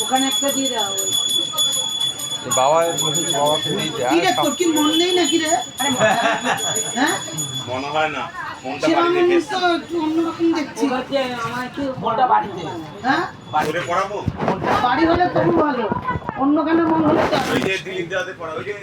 ওখানে একটা দিয়ে দাও বাবা বসেছে, বাবাকে দিয়ে দে। কি রে তোর কি মন নেই নাকি রে? হ্যাঁ মনে হয় না মনটা সেবা বাড়িতে মন গেছে তো একটু অন্যরকম দেখছি। আমার একটু মনটা বাড়িতে। হ্যাঁ ঘুরে পড়াবো বাড়ি হলে তবু ভালো, অন্য কেন মন হলে তো ওই যে দিলীপ দাতে পড়া ওই যে